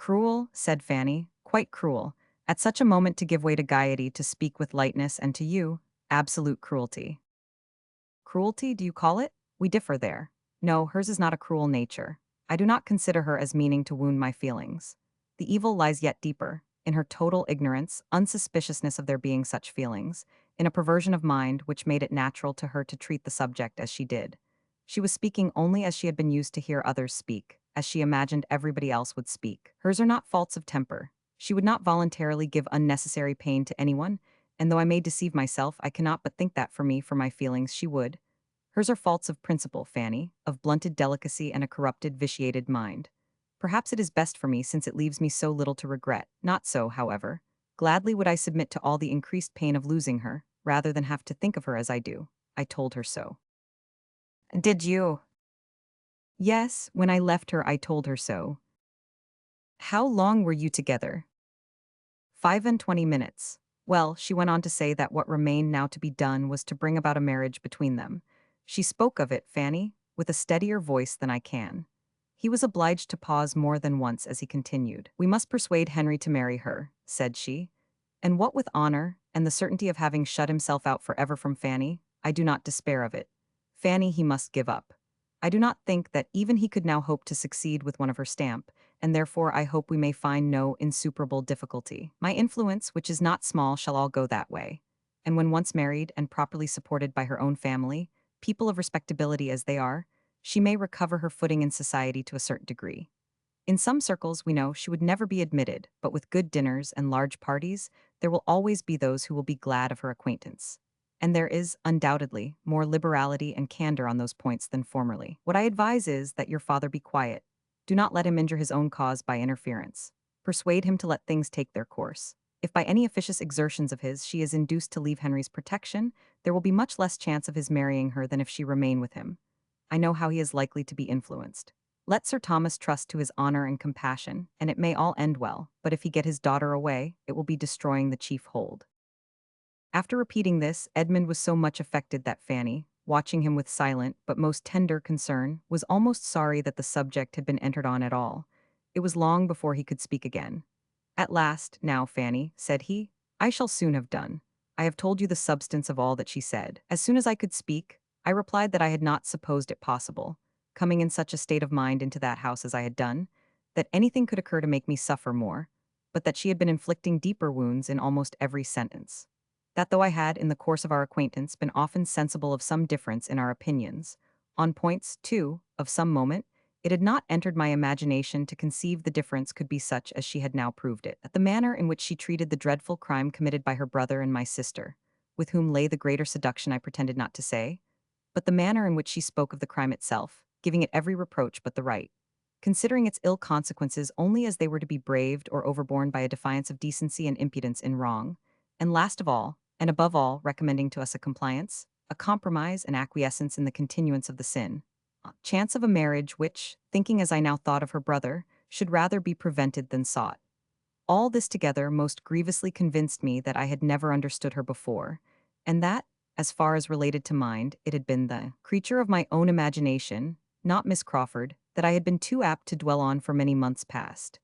Cruel, said Fanny, quite cruel. At such a moment to give way to gaiety, to speak with lightness, and to you, absolute cruelty. Cruelty, do you call it? We differ there. No, hers is not a cruel nature. I do not consider her as meaning to wound my feelings. The evil lies yet deeper, in her total ignorance, unsuspiciousness of there being such feelings, in a perversion of mind which made it natural to her to treat the subject as she did. She was speaking only as she had been used to hear others speak, as she imagined everybody else would speak. Hers are not faults of temper. She would not voluntarily give unnecessary pain to anyone, and though I may deceive myself, I cannot but think that for my feelings, she would. Hers are faults of principle, Fanny, of blunted delicacy and a corrupted, vitiated mind. Perhaps it is best for me, since it leaves me so little to regret. Not so, however. Gladly would I submit to all the increased pain of losing her, rather than have to think of her as I do. I told her so. Did you? Yes, when I left her I told her so. How long were you together? 25 minutes. Well, she went on to say that what remained now to be done was to bring about a marriage between them. She spoke of it, Fanny, with a steadier voice than I can. He was obliged to pause more than once as he continued. We must persuade Henry to marry her, said she. And what with honor, and the certainty of having shut himself out forever from Fanny, I do not despair of it. Fanny he must give up. I do not think that even he could now hope to succeed with one of her stamp, and therefore I hope we may find no insuperable difficulty. My influence, which is not small, shall all go that way. And when once married and properly supported by her own family, people of respectability as they are, she may recover her footing in society to a certain degree. In some circles, we know, she would never be admitted, but with good dinners and large parties, there will always be those who will be glad of her acquaintance. And there is, undoubtedly, more liberality and candor on those points than formerly. What I advise is that your father be quiet. Do not let him injure his own cause by interference. Persuade him to let things take their course. If by any officious exertions of his she is induced to leave Henry's protection, there will be much less chance of his marrying her than if she remain with him. I know how he is likely to be influenced. Let Sir Thomas trust to his honor and compassion, and it may all end well, but if he get his daughter away, it will be destroying the chief hold. After repeating this, Edmund was so much affected that Fanny, watching him with silent but most tender concern, was almost sorry that the subject had been entered on at all. It was long before he could speak again. At last, now, Fanny, said he, I shall soon have done. I have told you the substance of all that she said. As soon as I could speak, I replied that I had not supposed it possible, coming in such a state of mind into that house as I had done, that anything could occur to make me suffer more, but that she had been inflicting deeper wounds in almost every sentence. That though I had, in the course of our acquaintance, been often sensible of some difference in our opinions, on points, too, of some moment, it had not entered my imagination to conceive the difference could be such as she had now proved it. The manner in which she treated the dreadful crime committed by her brother and my sister, with whom lay the greater seduction I pretended not to say, but the manner in which she spoke of the crime itself, giving it every reproach but the right, considering its ill consequences only as they were to be braved or overborne by a defiance of decency and impudence in wrong, and last of all, and above all, recommending to us a compliance, a compromise and acquiescence in the continuance of the sin, chance of a marriage which, thinking as I now thought of her brother, should rather be prevented than sought. All this together most grievously convinced me that I had never understood her before, and that, as far as related to mind, it had been the creature of my own imagination, not Miss Crawford, that I had been too apt to dwell on for many months past.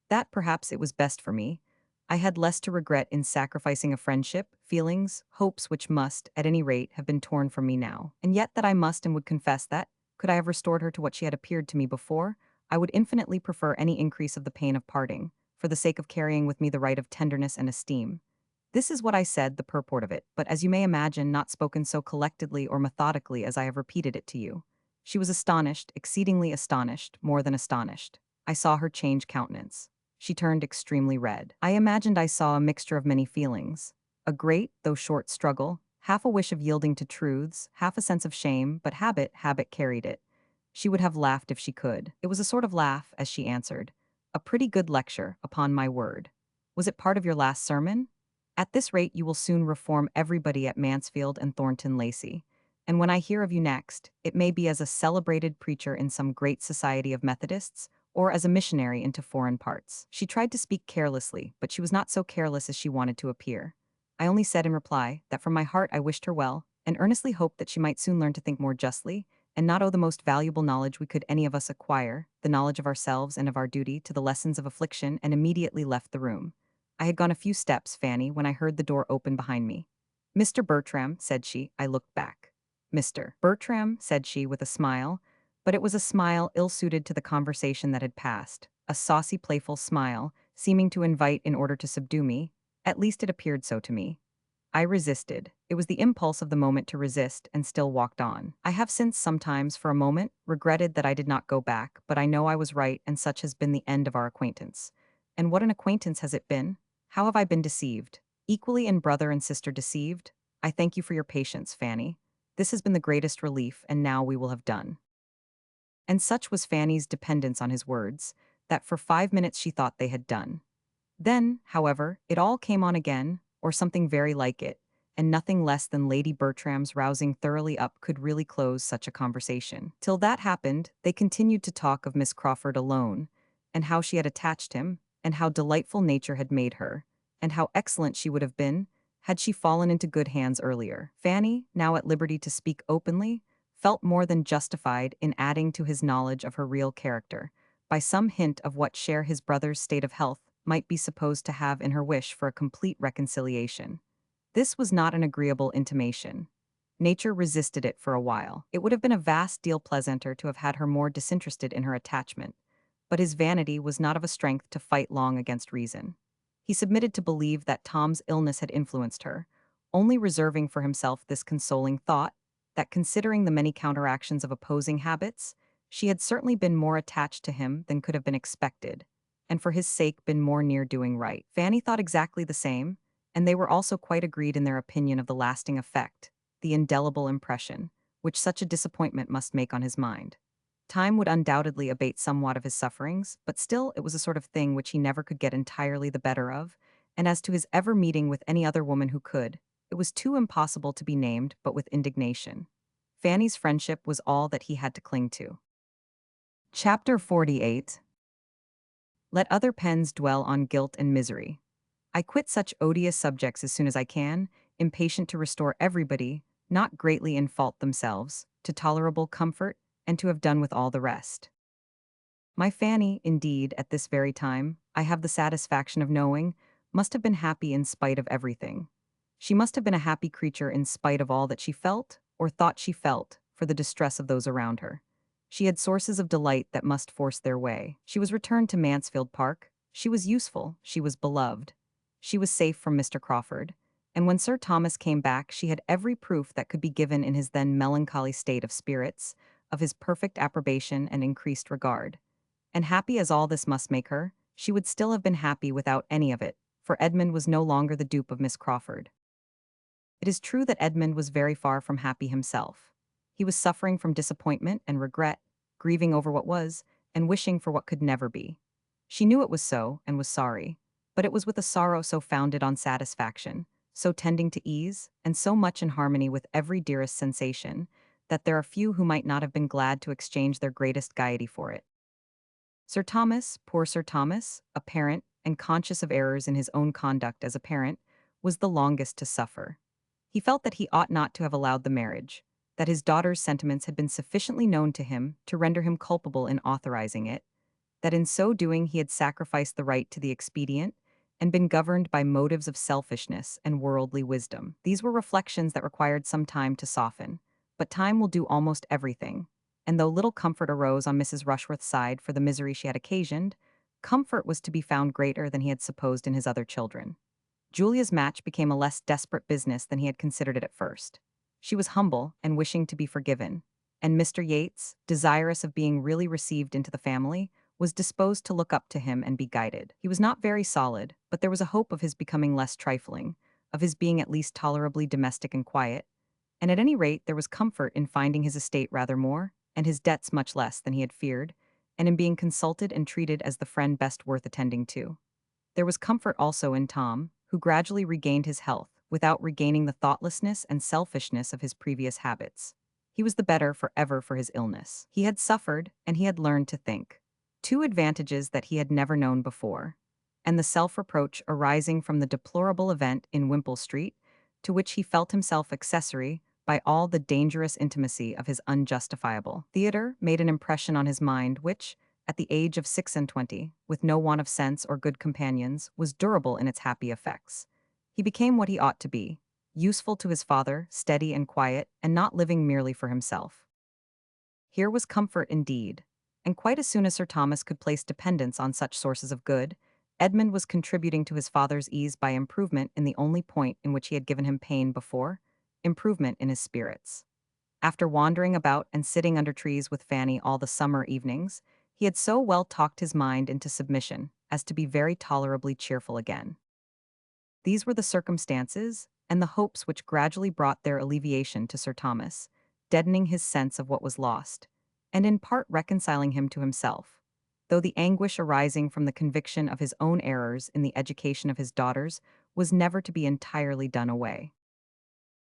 That perhaps it was best for me. I had less to regret in sacrificing a friendship, feelings, hopes which must, at any rate, have been torn from me now, and yet that I must and would confess that, could I have restored her to what she had appeared to me before, I would infinitely prefer any increase of the pain of parting, for the sake of carrying with me the right of tenderness and esteem. This is what I said, the purport of it, but as you may imagine, not spoken so collectedly or methodically as I have repeated it to you. She was astonished, exceedingly astonished, more than astonished. I saw her change countenance. She turned extremely red. I imagined I saw a mixture of many feelings. A great, though short struggle, half a wish of yielding to truths, half a sense of shame, but habit carried it. She would have laughed if she could. It was a sort of laugh, as she answered. A pretty good lecture, upon my word. Was it part of your last sermon? At this rate you will soon reform everybody at Mansfield and Thornton Lacey. And when I hear of you next, it may be as a celebrated preacher in some great society of Methodists, or as a missionary into foreign parts. She tried to speak carelessly, but she was not so careless as she wanted to appear. I only said in reply that from my heart I wished her well, and earnestly hoped that she might soon learn to think more justly, and not owe the most valuable knowledge we could any of us acquire, the knowledge of ourselves and of our duty, to the lessons of affliction, and immediately left the room. I had gone a few steps, Fanny, when I heard the door open behind me. "Mr. Bertram," said she. I looked back. "Mr. Bertram," said she with a smile, but it was a smile ill-suited to the conversation that had passed, a saucy, playful smile, seeming to invite in order to subdue me. At least it appeared so to me. I resisted. It was the impulse of the moment to resist, and still walked on. I have since sometimes, for a moment, regretted that I did not go back, but I know I was right, and such has been the end of our acquaintance. And what an acquaintance has it been? How have I been deceived? Equally in brother and sister deceived? I thank you for your patience, Fanny. This has been the greatest relief, and now we will have done." And such was Fanny's dependence on his words, that for 5 minutes she thought they had done. Then, however, it all came on again, or something very like it, and nothing less than Lady Bertram's rousing thoroughly up could really close such a conversation. Till that happened, they continued to talk of Miss Crawford alone, and how she had attached him, and how delightful nature had made her, and how excellent she would have been, had she fallen into good hands earlier. Fanny, now at liberty to speak openly, felt more than justified in adding to his knowledge of her real character, by some hint of what share his brother's state of health might be supposed to have in her wish for a complete reconciliation. This was not an agreeable intimation. Nature resisted it for a while. It would have been a vast deal pleasanter to have had her more disinterested in her attachment, but his vanity was not of a strength to fight long against reason. He submitted to believe that Tom's illness had influenced her, only reserving for himself this consoling thought, that considering the many counteractions of opposing habits, she had certainly been more attached to him than could have been expected, and for his sake been more near doing right. Fanny thought exactly the same, and they were also quite agreed in their opinion of the lasting effect, the indelible impression, which such a disappointment must make on his mind. Time would undoubtedly abate somewhat of his sufferings, but still it was a sort of thing which he never could get entirely the better of, and as to his ever meeting with any other woman who could, it was too impossible to be named but with indignation. Fanny's friendship was all that he had to cling to. Chapter 48. Let other pens dwell on guilt and misery. I quit such odious subjects as soon as I can, impatient to restore everybody, not greatly in fault themselves, to tolerable comfort, and to have done with all the rest. My Fanny, indeed, at this very time, I have the satisfaction of knowing, must have been happy in spite of everything. She must have been a happy creature in spite of all that she felt, or thought she felt, for the distress of those around her. She had sources of delight that must force their way. She was returned to Mansfield Park. She was useful. She was beloved. She was safe from Mr. Crawford. And when Sir Thomas came back, she had every proof that could be given in his then melancholy state of spirits, of his perfect approbation and increased regard. And happy as all this must make her, she would still have been happy without any of it, for Edmund was no longer the dupe of Miss Crawford. It is true that Edmund was very far from happy himself. He was suffering from disappointment and regret, grieving over what was, and wishing for what could never be. She knew it was so, and was sorry, but it was with a sorrow so founded on satisfaction, so tending to ease, and so much in harmony with every dearest sensation, that there are few who might not have been glad to exchange their greatest gaiety for it. Sir Thomas, poor Sir Thomas, a parent, and conscious of errors in his own conduct as a parent, was the longest to suffer. He felt that he ought not to have allowed the marriage, that his daughter's sentiments had been sufficiently known to him to render him culpable in authorizing it, that in so doing he had sacrificed the right to the expedient, and been governed by motives of selfishness and worldly wisdom. These were reflections that required some time to soften, but time will do almost everything, and though little comfort arose on Mrs. Rushworth's side for the misery she had occasioned, comfort was to be found greater than he had supposed in his other children. Julia's match became a less desperate business than he had considered it at first. She was humble and wishing to be forgiven, and Mr. Yates, desirous of being really received into the family, was disposed to look up to him and be guided. He was not very solid, but there was a hope of his becoming less trifling, of his being at least tolerably domestic and quiet, and at any rate there was comfort in finding his estate rather more, and his debts much less than he had feared, and in being consulted and treated as the friend best worth attending to. There was comfort also in Tom, who gradually regained his health, without regaining the thoughtlessness and selfishness of his previous habits. He was the better forever for his illness. He had suffered, and he had learned to think. Two advantages that he had never known before, and the self-reproach arising from the deplorable event in Wimpole Street, to which he felt himself accessory, by all the dangerous intimacy of his unjustifiable. Theatre made an impression on his mind which, at the age of 26, with no want of sense or good companions, was durable in its happy effects. He became what he ought to be, useful to his father, steady and quiet, and not living merely for himself. Here was comfort indeed, and quite as soon as Sir Thomas could place dependence on such sources of good, Edmund was contributing to his father's ease by improvement in the only point in which he had given him pain before, improvement in his spirits. After wandering about and sitting under trees with Fanny all the summer evenings, he had so well talked his mind into submission as to be very tolerably cheerful again. These were the circumstances and the hopes which gradually brought their alleviation to Sir Thomas, deadening his sense of what was lost, and in part reconciling him to himself, though the anguish arising from the conviction of his own errors in the education of his daughters was never to be entirely done away.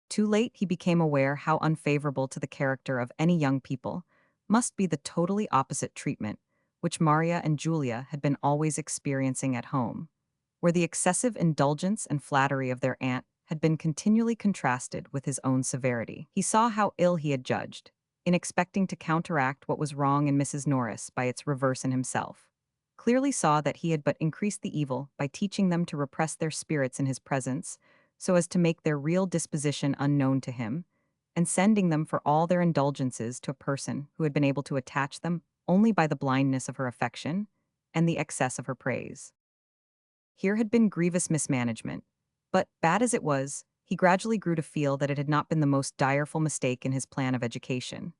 Too late he became aware how unfavorable to the character of any young people must be the totally opposite treatment which Maria and Julia had been always experiencing at home, where the excessive indulgence and flattery of their aunt had been continually contrasted with his own severity. He saw how ill he had judged, in expecting to counteract what was wrong in Mrs. Norris by its reverse in himself. Clearly saw that he had but increased the evil by teaching them to repress their spirits in his presence, so as to make their real disposition unknown to him, and sending them for all their indulgences to a person who had been able to attach them only by the blindness of her affection and the excess of her praise. Here had been grievous mismanagement, but, bad as it was, he gradually grew to feel that it had not been the most direful mistake in his plan of education.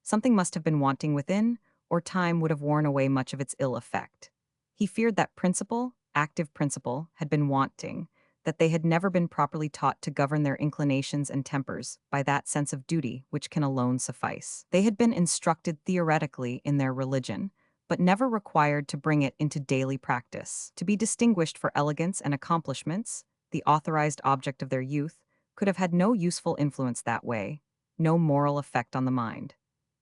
Something must have been wanting within, or time would have worn away much of its ill effect. He feared that principle, active principle, had been wanting, that they had never been properly taught to govern their inclinations and tempers by that sense of duty which can alone suffice. They had been instructed theoretically in their religion, but never required to bring it into daily practice. To be distinguished for elegance and accomplishments, the authorized object of their youth, could have had no useful influence that way, no moral effect on the mind.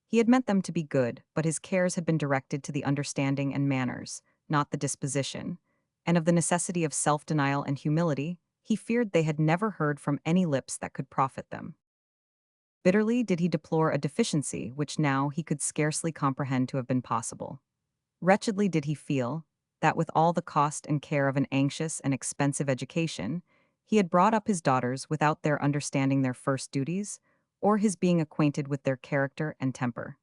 He had meant them to be good, but his cares had been directed to the understanding and manners, not the disposition, and of the necessity of self-denial and humility, he feared they had never heard from any lips that could profit them. Bitterly did he deplore a deficiency which now he could scarcely comprehend to have been possible. Wretchedly did he feel that with all the cost and care of an anxious and expensive education, he had brought up his daughters without their understanding their first duties, or his being acquainted with their character and temper.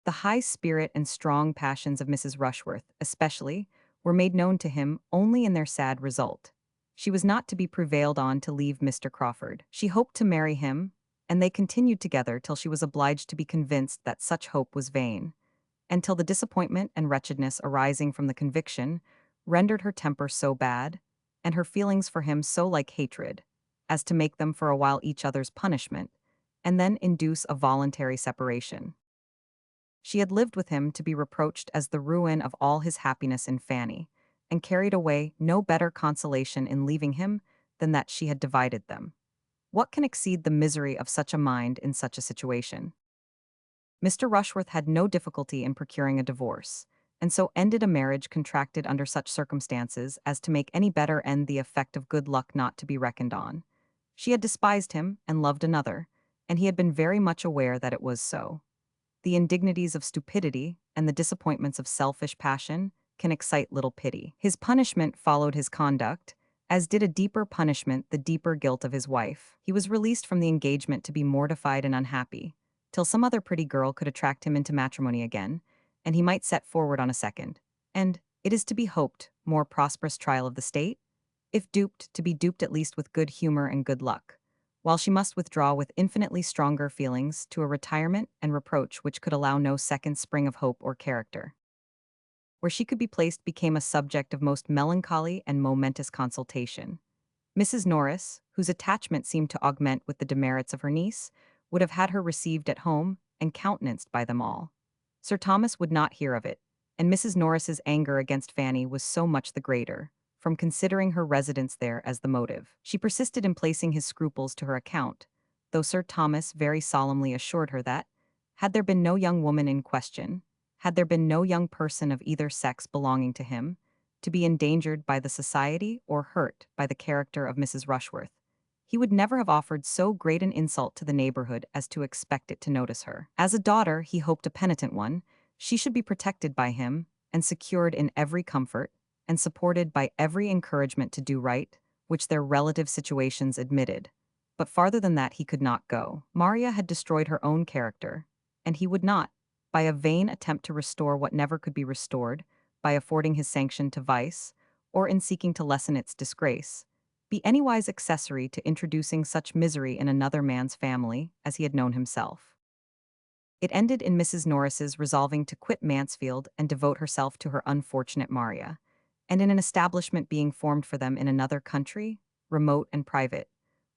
The high spirit and strong passions of Mrs. Rushworth, especially, were made known to him only in their sad result. She was not to be prevailed on to leave Mr. Crawford. She hoped to marry him, and they continued together till she was obliged to be convinced that such hope was vain, and till the disappointment and wretchedness arising from the conviction rendered her temper so bad, and her feelings for him so like hatred, as to make them for a while each other's punishment, and then induce a voluntary separation. She had lived with him to be reproached as the ruin of all his happiness in Fanny, and carried away no better consolation in leaving him than that she had divided them. What can exceed the misery of such a mind in such a situation? Mr. Rushworth had no difficulty in procuring a divorce, and so ended a marriage contracted under such circumstances as to make any better end the effect of good luck not to be reckoned on. She had despised him and loved another, and he had been very much aware that it was so. The indignities of stupidity and the disappointments of selfish passion can excite little pity. His punishment followed his conduct, as did a deeper punishment the deeper guilt of his wife. He was released from the engagement to be mortified and unhappy, till some other pretty girl could attract him into matrimony again, and he might set forward on a second, and, it is to be hoped, more prosperous trial of the state, if duped, to be duped at least with good humor and good luck, while she must withdraw with infinitely stronger feelings to a retirement and reproach which could allow no second spring of hope or character. Where she could be placed became a subject of most melancholy and momentous consultation. Mrs. Norris, whose attachment seemed to augment with the demerits of her niece, would have had her received at home and countenanced by them all. Sir Thomas would not hear of it, and Mrs. Norris's anger against Fanny was so much the greater, from considering her residence there as the motive. She persisted in placing his scruples to her account, though Sir Thomas very solemnly assured her that, had there been no young woman in question, had there been no young person of either sex belonging to him, to be endangered by the society or hurt by the character of Mrs. Rushworth, He would never have offered so great an insult to the neighborhood as to expect it to notice her. As a daughter, he hoped a penitent one, she should be protected by him, and secured in every comfort, and supported by every encouragement to do right, which their relative situations admitted. But farther than that he could not go. Maria had destroyed her own character, and he would not, by a vain attempt to restore what never could be restored, by affording his sanction to vice, or in seeking to lessen its disgrace, be anywise accessory to introducing such misery in another man's family as he had known himself. It ended in Mrs. Norris's resolving to quit Mansfield and devote herself to her unfortunate Maria, and in an establishment being formed for them in another country, remote and private,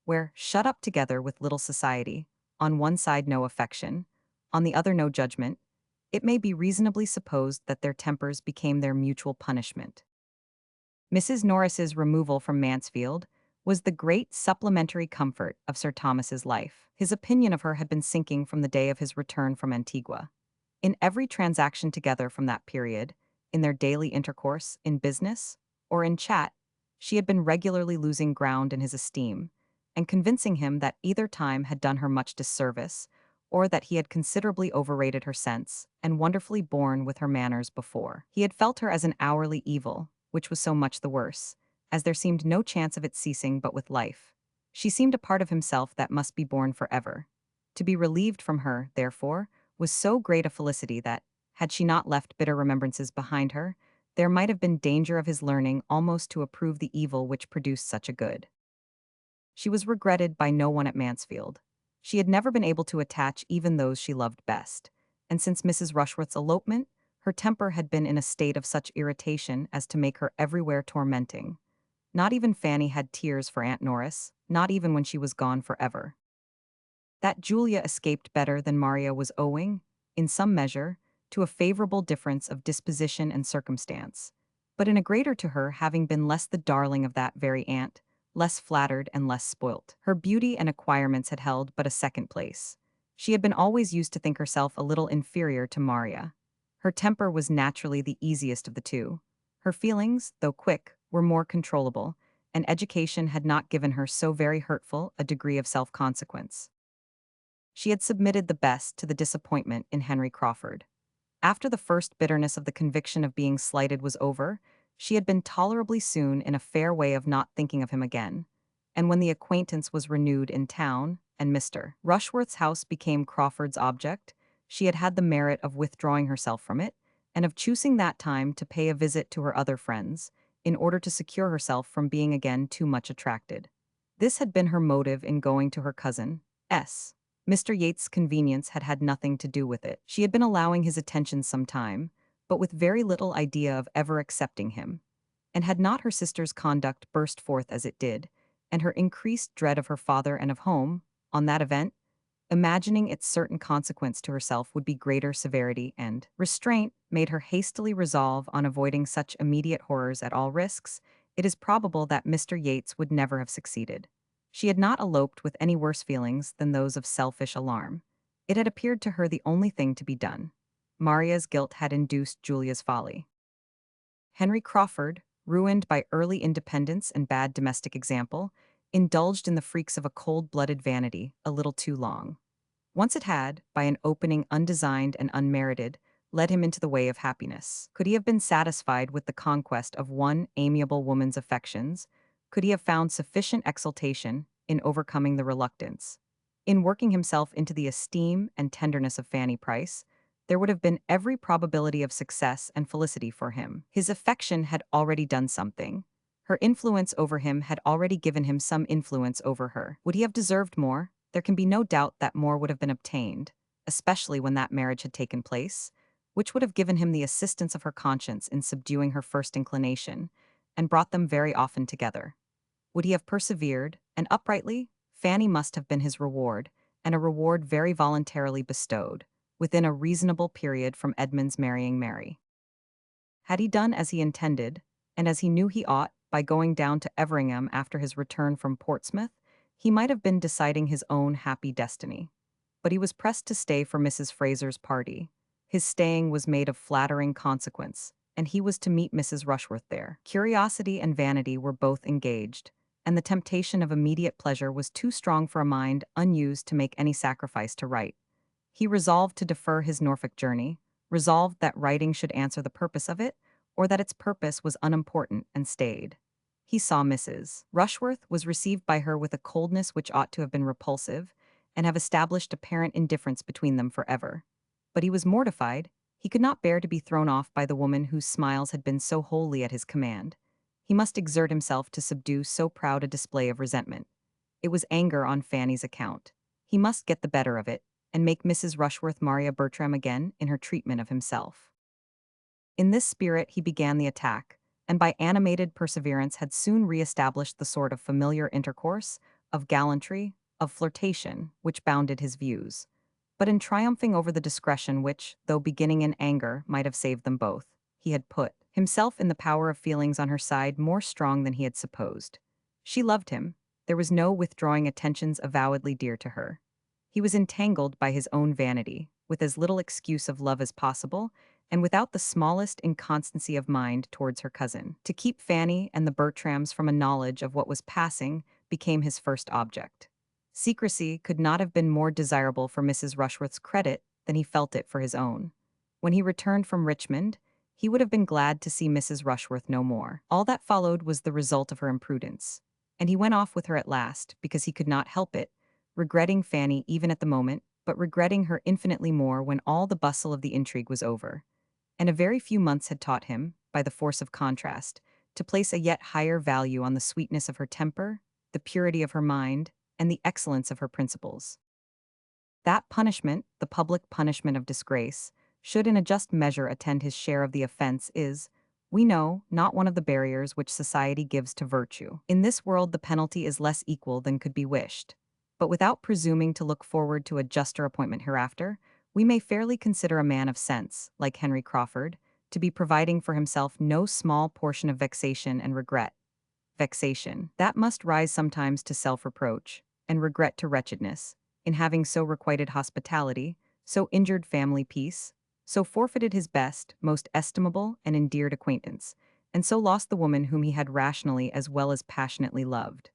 where, shut up together with little society, on one side no affection, on the other no judgment, it may be reasonably supposed that their tempers became their mutual punishment. Mrs. Norris's removal from Mansfield was the great supplementary comfort of Sir Thomas's life. His opinion of her had been sinking from the day of his return from Antigua. In every transaction together from that period, in their daily intercourse, in business, or in chat, she had been regularly losing ground in his esteem, and convincing him that either time had done her much disservice, or that he had considerably overrated her sense, and wonderfully borne with her manners before. He had felt her as an hourly evil, which was so much the worse, as there seemed no chance of its ceasing but with life. She seemed a part of himself that must be borne forever. To be relieved from her, therefore, was so great a felicity that, had she not left bitter remembrances behind her, there might have been danger of his learning almost to approve the evil which produced such a good. She was regretted by no one at Mansfield. She had never been able to attach even those she loved best, and since Mrs. Rushworth's elopement, her temper had been in a state of such irritation as to make her everywhere tormenting. Not even Fanny had tears for Aunt Norris, not even when she was gone forever. That Julia escaped better than Maria was owing, in some measure, to a favorable difference of disposition and circumstance, but in a greater to her having been less the darling of that very aunt, less flattered and less spoilt. Her beauty and acquirements had held but a second place. She had been always used to think herself a little inferior to Maria. Her temper was naturally the easiest of the two. Her feelings, though quick, were more controllable, and education had not given her so very hurtful a degree of self-consequence. She had submitted the best to the disappointment in Henry Crawford. After the first bitterness of the conviction of being slighted was over, she had been tolerably soon in a fair way of not thinking of him again, and when the acquaintance was renewed in town, and Mr. Rushworth's house became Crawford's object, she had had the merit of withdrawing herself from it, and of choosing that time to pay a visit to her other friends, in order to secure herself from being again too much attracted. This had been her motive in going to her cousin, S. Mr. Yates's convenience had had nothing to do with it. She had been allowing his attention some time, but with very little idea of ever accepting him. And had not her sister's conduct burst forth as it did, and her increased dread of her father and of home, on that event, imagining its certain consequence to herself would be greater severity and restraint, made her hastily resolve on avoiding such immediate horrors at all risks, it is probable that Mr. Yates would never have succeeded. She had not eloped with any worse feelings than those of selfish alarm. It had appeared to her the only thing to be done. Maria's guilt had induced Julia's folly. Henry Crawford, ruined by early independence and bad domestic example, indulged in the freaks of a cold-blooded vanity a little too long. Once it had, by an opening undesigned and unmerited, led him into the way of happiness. Could he have been satisfied with the conquest of one amiable woman's affections? Could he have found sufficient exultation in overcoming the reluctance, in working himself into the esteem and tenderness of Fanny Price, there would have been every probability of success and felicity for him. His affection had already done something. Her influence over him had already given him some influence over her. Would he have deserved more? There can be no doubt that more would have been obtained, especially when that marriage had taken place, which would have given him the assistance of her conscience in subduing her first inclination, and brought them very often together. Would he have persevered, and uprightly? Fanny must have been his reward, and a reward very voluntarily bestowed, within a reasonable period from Edmund's marrying Mary. Had he done as he intended, and as he knew he ought, by going down to Everingham after his return from Portsmouth, he might have been deciding his own happy destiny. But he was pressed to stay for Mrs. Fraser's party. His staying was made of flattering consequence, and he was to meet Mrs. Rushworth there. Curiosity and vanity were both engaged, and the temptation of immediate pleasure was too strong for a mind unused to make any sacrifice to write. He resolved to defer his Norfolk journey, resolved that writing should answer the purpose of it, or that its purpose was unimportant, and stayed. He saw Mrs. Rushworth was received by her with a coldness which ought to have been repulsive, and have established apparent indifference between them forever. But he was mortified. He could not bear to be thrown off by the woman whose smiles had been so wholly at his command. He must exert himself to subdue so proud a display of resentment. It was anger on Fanny's account. He must get the better of it, and make Mrs. Rushworth Maria Bertram again in her treatment of himself. In this spirit he began the attack, and by animated perseverance had soon re-established the sort of familiar intercourse, of gallantry, of flirtation, which bounded his views. But in triumphing over the discretion which, though beginning in anger, might have saved them both, he had put himself in the power of feelings on her side more strong than he had supposed. She loved him. There was no withdrawing attentions avowedly dear to her. He was entangled by his own vanity, with as little excuse of love as possible, and without the smallest inconstancy of mind towards her cousin. To keep Fanny and the Bertrams from a knowledge of what was passing became his first object. Secrecy could not have been more desirable for Mrs. Rushworth's credit than he felt it for his own. When he returned from Richmond, he would have been glad to see Mrs. Rushworth no more. All that followed was the result of her imprudence, and he went off with her at last because he could not help it, regretting Fanny even at the moment, but regretting her infinitely more when all the bustle of the intrigue was over. And a very few months had taught him, by the force of contrast, to place a yet higher value on the sweetness of her temper, the purity of her mind, and the excellence of her principles. That punishment, the public punishment of disgrace, should in a just measure attend his share of the offense is, we know, not one of the barriers which society gives to virtue. In this world the penalty is less equal than could be wished. But without presuming to look forward to a juster appointment hereafter, we may fairly consider a man of sense, like Henry Crawford, to be providing for himself no small portion of vexation and regret. Vexation, that must rise sometimes to self-reproach, and regret to wretchedness, in having so requited hospitality, so injured family peace, so forfeited his best, most estimable and endeared acquaintance, and so lost the woman whom he had rationally as well as passionately loved.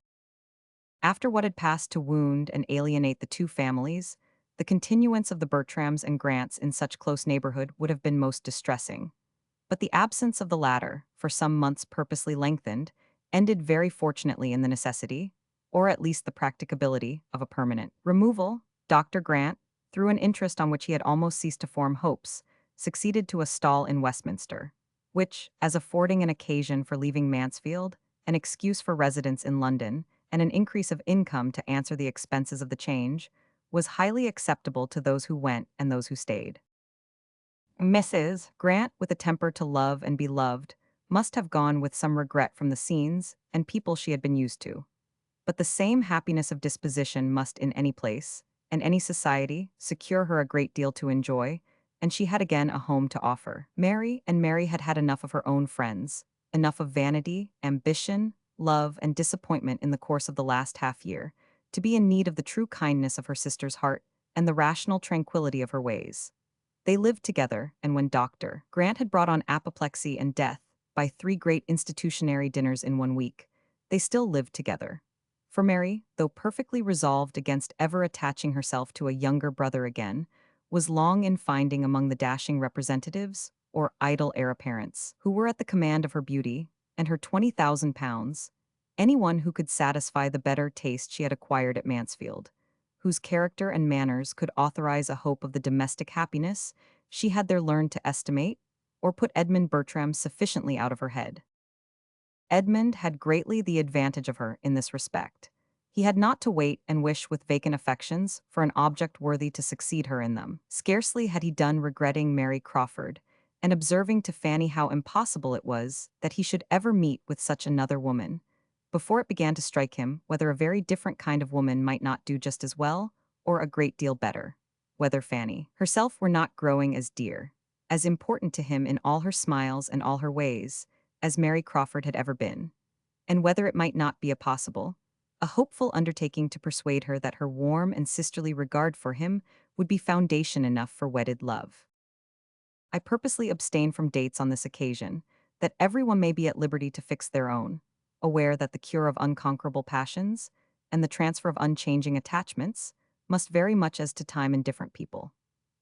After what had passed to wound and alienate the two families, the continuance of the Bertrams and Grants in such close neighborhood would have been most distressing. But the absence of the latter, for some months purposely lengthened, ended very fortunately in the necessity, or at least the practicability, of a permanent removal. Dr. Grant, through an interest on which he had almost ceased to form hopes, succeeded to a stall in Westminster, which, as affording an occasion for leaving Mansfield, an excuse for residence in London, and an increase of income to answer the expenses of the change, was highly acceptable to those who went and those who stayed. Mrs. Grant, with a temper to love and be loved, must have gone with some regret from the scenes and people she had been used to. But the same happiness of disposition must in any place, and any society, secure her a great deal to enjoy, and she had again a home to offer. Mary had had enough of her own friends, enough of vanity, ambition, love, and disappointment in the course of the last half-year, to be in need of the true kindness of her sister's heart and the rational tranquillity of her ways. They lived together, and when Dr. Grant had brought on apoplexy and death by 3 great institutionary dinners in 1 week, they still lived together. For Mary, though perfectly resolved against ever attaching herself to a younger brother again, was long in finding among the dashing representatives, or idle heir apparents, who were at the command of her beauty, and her £20,000, anyone who could satisfy the better taste she had acquired at Mansfield, whose character and manners could authorize a hope of the domestic happiness she had there learned to estimate, or put Edmund Bertram sufficiently out of her head. Edmund had greatly the advantage of her in this respect. He had not to wait and wish with vacant affections for an object worthy to succeed her in them. Scarcely had he done regretting Mary Crawford, and observing to Fanny how impossible it was that he should ever meet with such another woman, before it began to strike him whether a very different kind of woman might not do just as well, or a great deal better, whether Fanny herself were not growing as dear, as important to him in all her smiles and all her ways, as Mary Crawford had ever been, and whether it might not be a hopeful undertaking to persuade her that her warm and sisterly regard for him would be foundation enough for wedded love. I purposely abstain from dates on this occasion, that everyone may be at liberty to fix their own, aware that the cure of unconquerable passions and the transfer of unchanging attachments must vary much as to time and different people.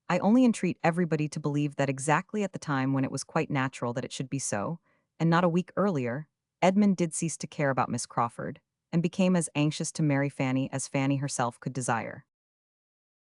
I only entreat everybody to believe that exactly at the time when it was quite natural that it should be so, and not a week earlier, Edmund did cease to care about Miss Crawford, and became as anxious to marry Fanny as Fanny herself could desire.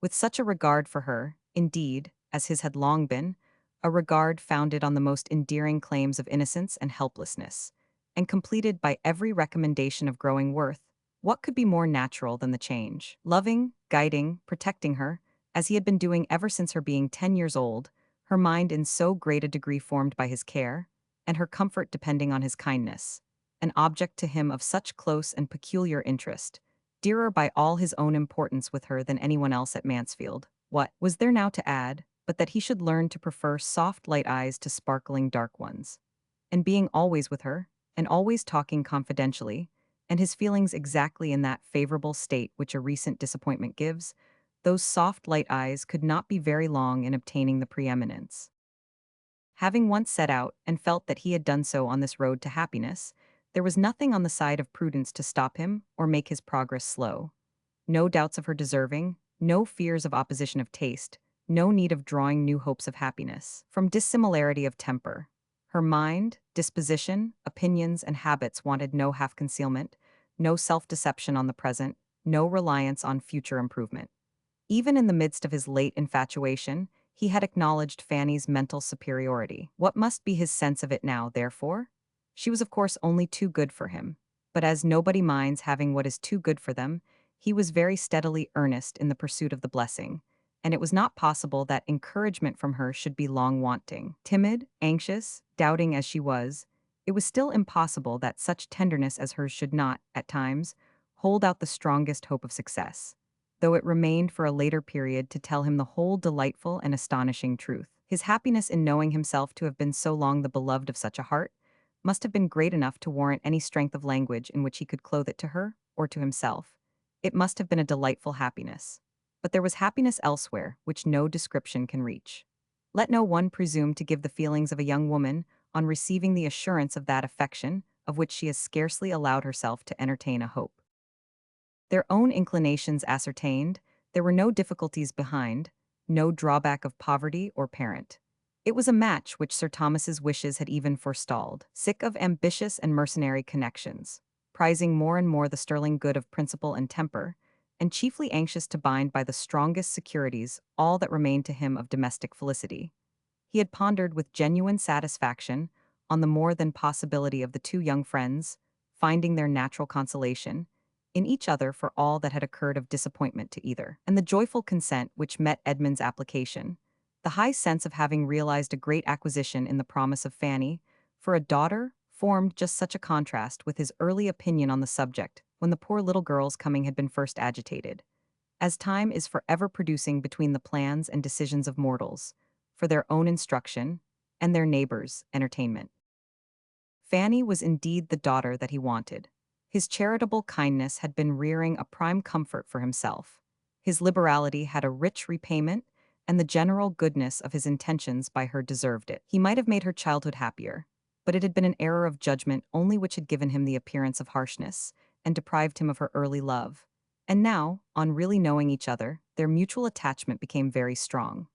With such a regard for her, indeed, as his had long been, a regard founded on the most endearing claims of innocence and helplessness, and completed by every recommendation of growing worth, what could be more natural than the change? Loving, guiding, protecting her, as he had been doing ever since her being 10 years old, her mind in so great a degree formed by his care, and her comfort depending on his kindness, an object to him of such close and peculiar interest, dearer by all his own importance with her than anyone else at Mansfield. What was there now to add, but that he should learn to prefer soft light eyes to sparkling dark ones? And being always with her, and always talking confidentially, and his feelings exactly in that favorable state which a recent disappointment gives, those soft light eyes could not be very long in obtaining the preeminence. Having once set out and felt that he had done so on this road to happiness, there was nothing on the side of prudence to stop him or make his progress slow. No doubts of her deserving, no fears of opposition of taste, no need of drawing new hopes of happiness from dissimilarity of temper. Her mind, disposition, opinions, and habits wanted no half-concealment, no self-deception on the present, no reliance on future improvement. Even in the midst of his late infatuation, he had acknowledged Fanny's mental superiority. What must be his sense of it now, therefore? She was of course only too good for him, but as nobody minds having what is too good for them, he was very steadily earnest in the pursuit of the blessing, and it was not possible that encouragement from her should be long wanting. Timid, anxious, doubting as she was, it was still impossible that such tenderness as hers should not, at times, hold out the strongest hope of success, though it remained for a later period to tell him the whole delightful and astonishing truth. His happiness in knowing himself to have been so long the beloved of such a heart must have been great enough to warrant any strength of language in which he could clothe it to her, or to himself. It must have been a delightful happiness. But there was happiness elsewhere, which no description can reach. Let no one presume to give the feelings of a young woman on receiving the assurance of that affection of which she has scarcely allowed herself to entertain a hope. Their own inclinations ascertained, there were no difficulties behind, no drawback of poverty or parent. It was a match which Sir Thomas's wishes had even forestalled. Sick of ambitious and mercenary connections, prizing more and more the sterling good of principle and temper, and chiefly anxious to bind by the strongest securities all that remained to him of domestic felicity, he had pondered with genuine satisfaction on the more than possibility of the two young friends finding their natural consolation in each other for all that had occurred of disappointment to either, and the joyful consent which met Edmund's application, the high sense of having realized a great acquisition in the promise of Fanny for a daughter, formed just such a contrast with his early opinion on the subject when the poor little girl's coming had been first agitated, as time is forever producing between the plans and decisions of mortals, for their own instruction and their neighbors' entertainment. Fanny was indeed the daughter that he wanted. His charitable kindness had been rearing a prime comfort for himself. His liberality had a rich repayment, and the general goodness of his intentions by her deserved it. He might have made her childhood happier, but it had been an error of judgment only which had given him the appearance of harshness, and deprived him of her early love. And now, on really knowing each other, their mutual attachment became very strong.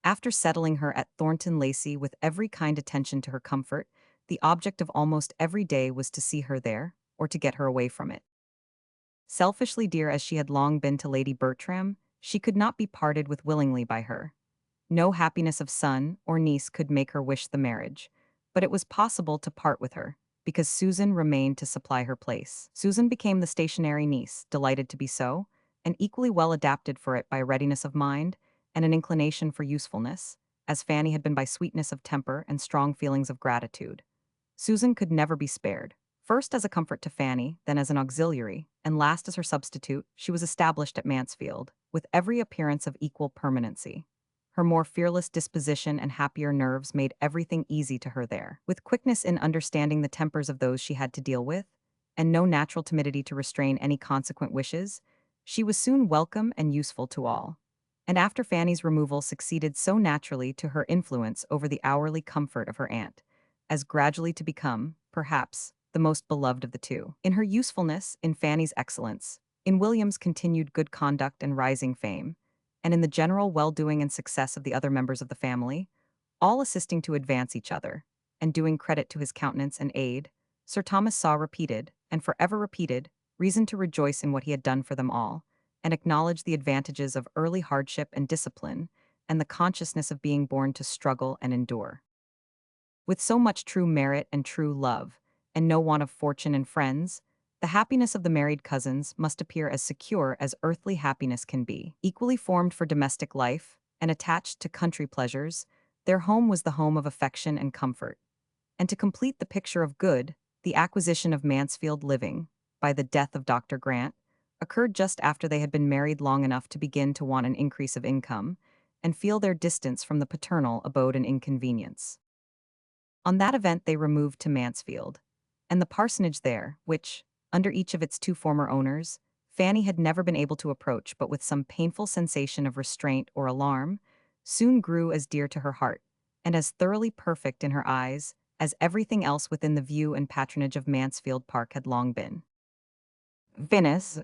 After settling her at Thornton Lacey with every kind attention to her comfort, the object of almost every day was to see her there, or to get her away from it. Selfishly dear as she had long been to Lady Bertram, she could not be parted with willingly by her. No happiness of son or niece could make her wish the marriage, but it was possible to part with her, because Susan remained to supply her place. Susan became the stationary niece, delighted to be so, and equally well adapted for it by readiness of mind and an inclination for usefulness, as Fanny had been by sweetness of temper and strong feelings of gratitude. Susan could never be spared. First as a comfort to Fanny, then as an auxiliary, and last as her substitute, she was established at Mansfield, with every appearance of equal permanency. Her more fearless disposition and happier nerves made everything easy to her there. With quickness in understanding the tempers of those she had to deal with, and no natural timidity to restrain any consequent wishes, she was soon welcome and useful to all. And after Fanny's removal succeeded so naturally to her influence over the hourly comfort of her aunt, as gradually to become, perhaps, the most beloved of the two. In her usefulness, in Fanny's excellence, in William's continued good conduct and rising fame, and in the general well-doing and success of the other members of the family, all assisting to advance each other, and doing credit to his countenance and aid, Sir Thomas saw repeated, and forever repeated, reason to rejoice in what he had done for them all, and acknowledge the advantages of early hardship and discipline, and the consciousness of being born to struggle and endure. With so much true merit and true love, and no want of fortune and friends, the happiness of the married cousins must appear as secure as earthly happiness can be. Equally formed for domestic life, and attached to country pleasures, their home was the home of affection and comfort. And to complete the picture of good, the acquisition of Mansfield living, by the death of Dr. Grant, occurred just after they had been married long enough to begin to want an increase of income, and feel their distance from the paternal abode an inconvenience. On that event they removed to Mansfield, and the parsonage there, which, under each of its two former owners, Fanny had never been able to approach but with some painful sensation of restraint or alarm, soon grew as dear to her heart, and as thoroughly perfect in her eyes, as everything else within the view and patronage of Mansfield Park had long been. Venice,